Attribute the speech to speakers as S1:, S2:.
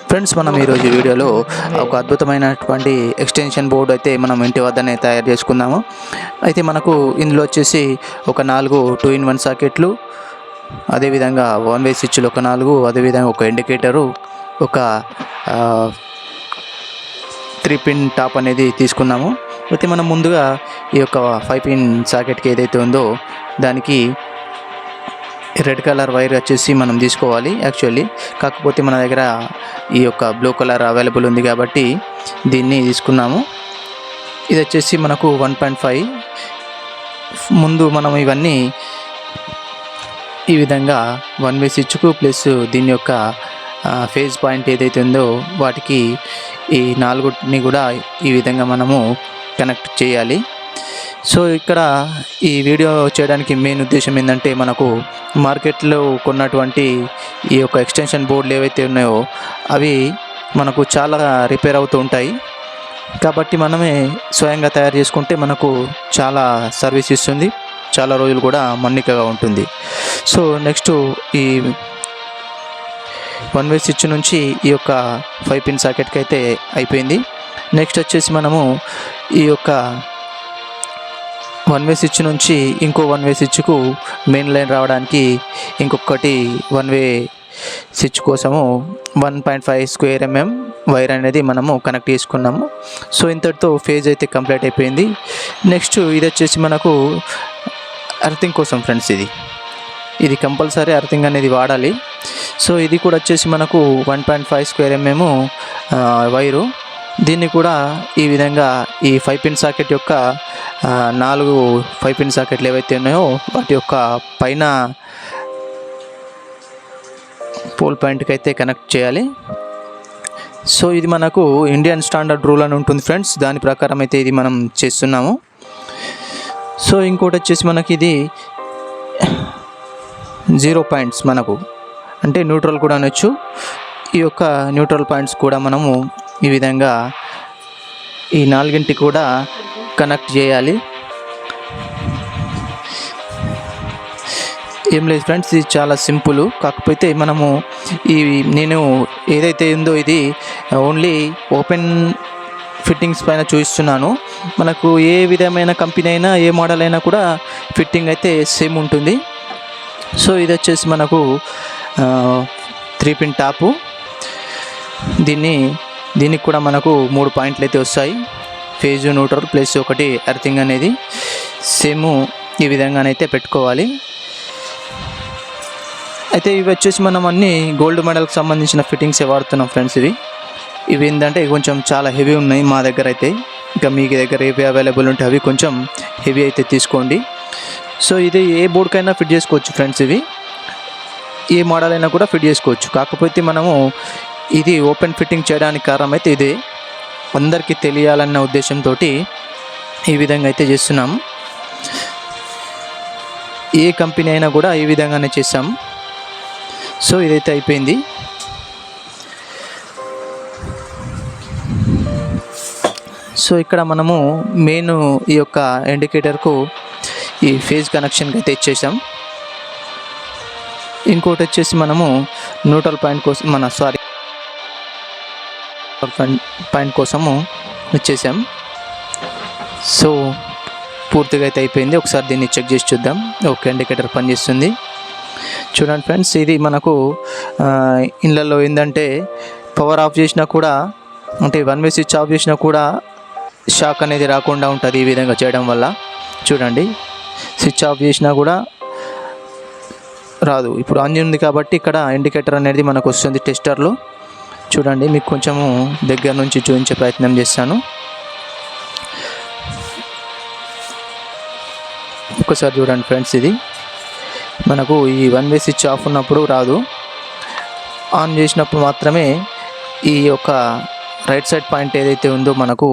S1: Friends, మనం ఈరోజు వీడియోలో ఒక అద్భుతమైనటువంటి ఎక్స్టెన్షన్ బోర్డు అయితే మనం ఇంటి వద్దనే తయారు చేసుకుందాము. అయితే మనకు ఇందులో వచ్చేసి ఒక 4 2-in-1 సాకెట్లు, అదేవిధంగా 1 వే స్విచ్లు ఒక 4, అదేవిధంగా ఒక ఇండికేటరు, ఒక 3-pin టాప్ అనేది తీసుకున్నాము. అయితే మనం ముందుగా ఈ యొక్క 5-pin సాకెట్కి ఏదైతే ఉందో దానికి రెడ్ కలర్ వైర్ వచ్చేసి మనం తీసుకోవాలి. యాక్చువల్లీ కాకపోతే మన దగ్గర ఈ యొక్క బ్లూ కలర్ అవైలబుల్ ఉంది కాబట్టి దీన్ని తీసుకున్నాము. ఇది వచ్చేసి మనకు 1.5. ముందు మనం ఇవన్నీ ఈ విధంగా 1 వే స్విచ్కు ప్లస్ దీని యొక్క ఫేజ్ పాయింట్ ఏదైతే ఉందో వాటికి ఈ 4ని కూడా ఈ విధంగా మనము కనెక్ట్ చేయాలి. సో ఇక్కడ ఈ వీడియో చేయడానికి మెయిన్ ఉద్దేశం ఏంటంటే, మనకు మార్కెట్లో కొన్నటువంటి ఈ యొక్క ఎక్స్టెన్షన్ బోర్డులు ఏవైతే ఉన్నాయో అవి మనకు చాలా రిపేర్ అవుతూ ఉంటాయి. కాబట్టి మనమే స్వయంగా తయారు చేసుకుంటే మనకు చాలా సర్వీస్ ఇస్తుంది, చాలా రోజులు కూడా మన్నికగా ఉంటుంది. సో నెక్స్ట్ ఈ 1 వే స్విచ్ నుంచి ఈ యొక్క 5-pin సాకెట్కి అయితే అయిపోయింది. నెక్స్ట్ వచ్చేసి మనము ఈ యొక్క 1 వే స్విచ్ నుంచి ఇంకో 1 వే స్విచ్కు మెయిన్ లైన్ రావడానికి ఇంకొకటి 1 వే స్విచ్ కోసము 1.5 స్క్వేర్ mm వైర్ అనేది మనము కనెక్ట్ చేసుకున్నాము. సో ఇంతటితో ఫేజ్ అయితే కంప్లీట్ అయిపోయింది. నెక్స్ట్ ఇది వచ్చేసి మనకు అర్థింగ్ కోసం ఫ్రెండ్స్, ఇది కంపల్సరీ అర్థింగ్ అనేది వాడాలి. సో ఇది కూడా వచ్చేసి మనకు 1.5 స్క్వేర్ mm వైరు. దీన్ని కూడా ఈ విధంగా ఈ 5-pin సాకెట్ యొక్క 4 5-pin సాకెట్లు ఏవైతే ఉన్నాయో వాటి యొక్క పైన పోల్ పాయింట్కి అయితే కనెక్ట్ చేయాలి. సో ఇది మనకు ఇండియన్ స్టాండర్డ్ రూల్ అని ఉంటుంది ఫ్రెండ్స్, దాని ప్రకారం అయితే ఇది మనం చేస్తున్నాము. సో ఇంకోటి వచ్చేసి మనకి ఇది 0 పాయింట్స్, మనకు అంటే న్యూట్రల్ కూడా అనొచ్చు. ఈ యొక్క న్యూట్రల్ పాయింట్స్ కూడా మనము ఈ విధంగా ఈ 4కి కూడా కనెక్ట్ చేయాలి. ఏం లేదు ఫ్రెండ్స్, ఇది చాలా సింపుల్. కాకపోతే మనము నేను ఏదైతే ఉందో ఇది ఓన్లీ ఓపెన్ ఫిట్టింగ్స్ పైన చూపిస్తున్నాను. మనకు ఏ విధమైన కంపెనీ అయినా ఏ మోడల్ అయినా కూడా ఫిట్టింగ్ అయితే సేమ్ ఉంటుంది. సో ఇది వచ్చేసి మనకు 3-pin టాపు. దీనికి కూడా మనకు 3 పాయింట్లు అయితే వస్తాయి, ఫేజ్, న్యూట్రల్ ప్లస్ ఒకటి ఎర్తింగ్ అనేది సేమ్ ఈ విధంగానైతే పెట్టుకోవాలి. అయితే ఇవి వచ్చేసి మనం అన్నీ గోల్డ్ మెడల్కి సంబంధించిన ఫిట్టింగ్సే వాడుతున్నాం ఫ్రెండ్స్. ఇవి ఏంటంటే కొంచెం చాలా హెవీ ఉన్నాయి మా దగ్గర అయితే. ఇంకా మీ దగ్గర ఏవి అవైలబుల్ ఉంటే అవి కొంచెం హెవీ అయితే తీసుకోండి. సో ఇది ఏ బోర్డుకైనా ఫిట్ చేసుకోవచ్చు ఫ్రెండ్స్, ఇవి ఏ మోడల్ అయినా కూడా ఫిట్ చేసుకోవచ్చు. కాకపోతే మనము ఇది ఓపెన్ ఫిట్టింగ్ చేయడానికి కారణం అయితే ఇదే, అందరికీ తెలియాలన్న ఉద్దేశంతో ఈ విధంగా అయితే చేస్తున్నాం. ఏ కంపెనీ అయినా కూడా ఈ విధంగానే చేసాం. సో ఇదైతే అయిపోయింది. సో ఇక్కడ మనము మెయిన్ ఈ యొక్క ఇండికేటర్కు ఈ ఫేజ్ కనెక్షన్కి అయితే ఇచ్చేసాం. ఇంకోటి వచ్చేసి మనము న్యూట్రల్ పాయింట్ కోసం పాయింట్ కోసము ఇచ్చేసాం. సో పూర్తిగా అయితే అయిపోయింది. ఒకసారి దీన్ని చెక్ చేసి చూద్దాం. ఓకే, ఇండికేటర్ పనిచేస్తుంది. చూడండి ఫ్రెండ్స్, ఇది మనకు ఇళ్ళల్లో ఏంటంటే పవర్ ఆఫ్ చేసినా కూడా, అంటే 1 వే స్విచ్ ఆఫ్ చేసినా కూడా షాక్ అనేది రాకుండా ఉంటుంది ఈ విధంగా చేయడం వల్ల. చూడండి, స్విచ్ ఆఫ్ చేసినా కూడా రాదు. ఇప్పుడు ఆన్ ఉంది కాబట్టి ఇక్కడ ఇండికేటర్ అనేది మనకు వస్తుంది టెస్టర్లో. చూడండి, మీకు కొంచెము దగ్గర నుంచి చూపించే ప్రయత్నం చేస్తాను. ఒకసారి చూడండి ఫ్రెండ్స్, ఇది మనకు ఈ 1 వే స్విచ్ ఆఫ్ ఉన్నప్పుడు రాదు, ఆన్ చేసినప్పుడు మాత్రమే ఈ యొక్క రైట్ సైడ్ పాయింట్ ఏదైతే ఉందో మనకు